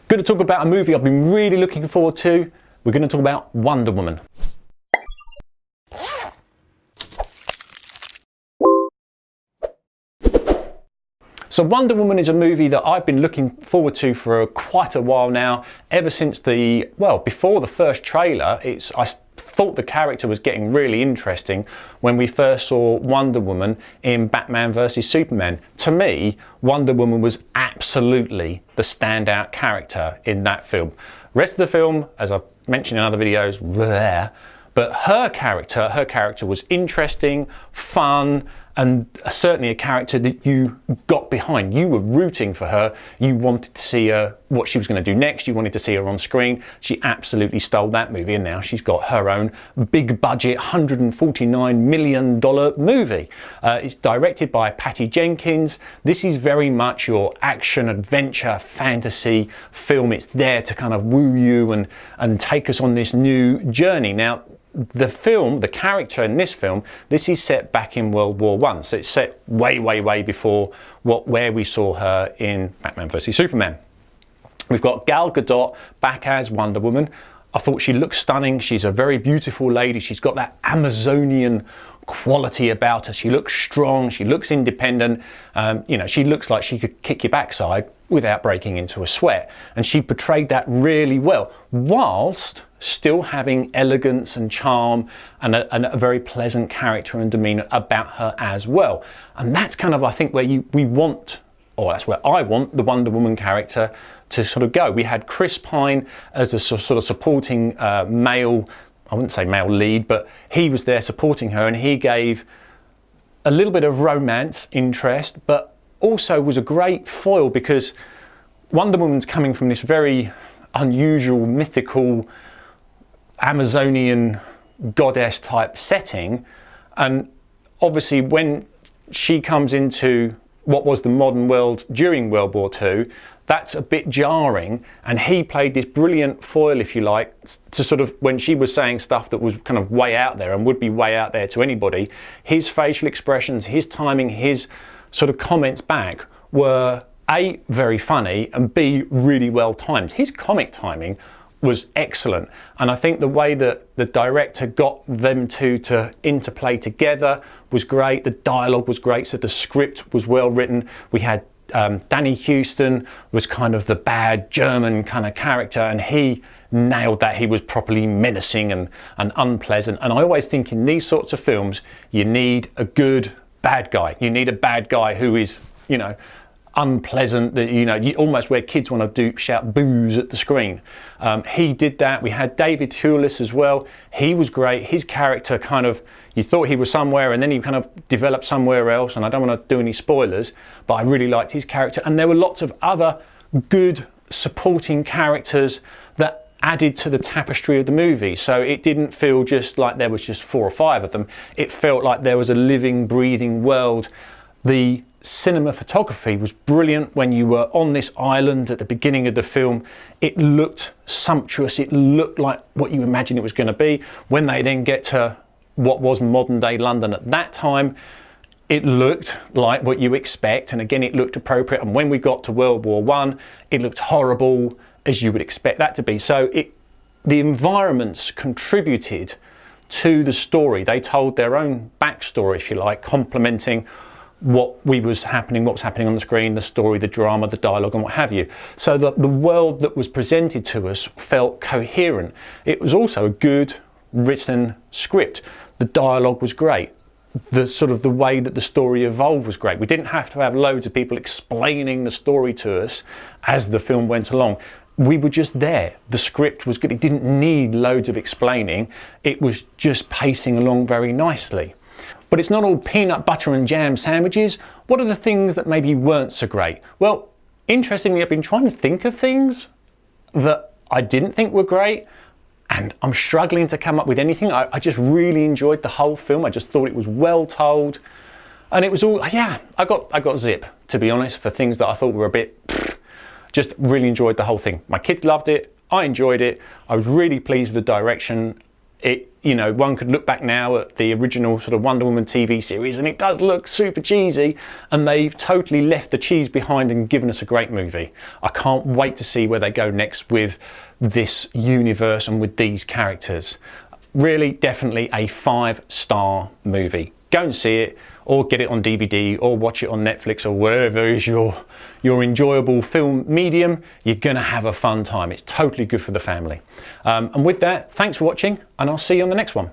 Going to talk about a movie I've been really looking forward to. We're going to talk about Wonder Woman. So Wonder Woman is a movie that I've been looking forward to for quite a while now. Ever since before the first trailer, I thought the character was getting really interesting when we first saw Wonder Woman in Batman vs Superman. To me, Wonder Woman was absolutely the standout character in that film. Rest of the film, as I've mentioned in other videos, rare, but her character was interesting, fun, and certainly a character that you got behind. You were rooting for her. You wanted to see what she was going to do next. You wanted to see her on screen. She absolutely stole that movie, and now she's got her own big budget $149 million movie. It's directed by Patty Jenkins. This is very much your action, adventure, fantasy film. It's there to kind of woo you and take us on this new journey. Now, the character in this film, this is set back in World War I, so it's set way before where we saw her in Batman vs Superman. We've got Gal Gadot back as Wonder Woman. I thought she looked stunning. She's a very beautiful lady. She's got that Amazonian quality about her. She looks strong. She looks independent. She looks like she could kick your backside without breaking into a sweat. And she portrayed that really well, whilst still having elegance and charm and a very pleasant character and demeanour about her as well. And that's kind of, I think, where that's where I want the Wonder Woman character to sort of go. We had Chris Pine as a sort of supporting male, I wouldn't say male lead, but he was there supporting her, and he gave a little bit of romance interest, but also was a great foil because Wonder Woman's coming from this very unusual, mythical, Amazonian goddess type setting, and obviously when she comes into what was the modern world during World War II, that's a bit jarring, and he played this brilliant foil, if you like, to sort of, when she was saying stuff that was kind of way out there and would be way out there to anybody, his facial expressions, his timing, his sort of comments back were A, very funny, and B, really well timed. His comic timing was excellent, and I think the way that the director got them to interplay together was great. The dialogue was great, so the script was well written. We had Danny Houston was kind of the bad German kind of character, and he nailed that. He was properly menacing and unpleasant, and I always think in these sorts of films you need a good bad guy. You need a bad guy who is, unpleasant, that almost where kids want to shout boos at the screen. He did that. We had David Thewlis as well. He was great. His character kind of, you thought he was somewhere and then he kind of developed somewhere else, and I don't want to do any spoilers, but I really liked his character. And there were lots of other good supporting characters that added to the tapestry of the movie, so it didn't feel just like there was just 4 or 5 of them. It felt like there was a living, breathing world. The cinema photography was brilliant. When you were on this island at the beginning of the film, it looked sumptuous. It looked like what you imagined it was going to be. When they then get to what was modern day London at that time, it looked like what you expect, and again it looked appropriate. And when we got to World War I, it looked horrible, as you would expect that to be. So the environments contributed to the story. They told their own backstory, if you like, complementing what was happening on the screen, the story, the drama, the dialogue, and what have you. So that the world that was presented to us felt coherent. It was also a good written script. The dialogue was great. The way that the story evolved was great. We didn't have to have loads of people explaining the story to us as the film went along. We were just there. The script was good. It didn't need loads of explaining. It was just pacing along very nicely. But it's not all peanut butter and jam sandwiches. What are the things that maybe weren't so great? Well, interestingly, I've been trying to think of things that I didn't think were great, and I'm struggling to come up with anything. I just really enjoyed the whole film. I just thought it was well told, and it was all, I got zip, to be honest, for things that I thought were a bit, just really enjoyed the whole thing. My kids loved it. I enjoyed it. I was really pleased with the direction. It you know, one could look back now at the original sort of Wonder Woman TV series and it does look super cheesy, and they've totally left the cheese behind and given us a great movie. I can't wait to see where they go next with this universe and with these characters. Really, definitely a 5-star movie. Go and see it, or get it on DVD, or watch it on Netflix, or wherever is your enjoyable film medium. You're gonna have a fun time. It's totally good for the family. And with that, thanks for watching, and I'll see you on the next one.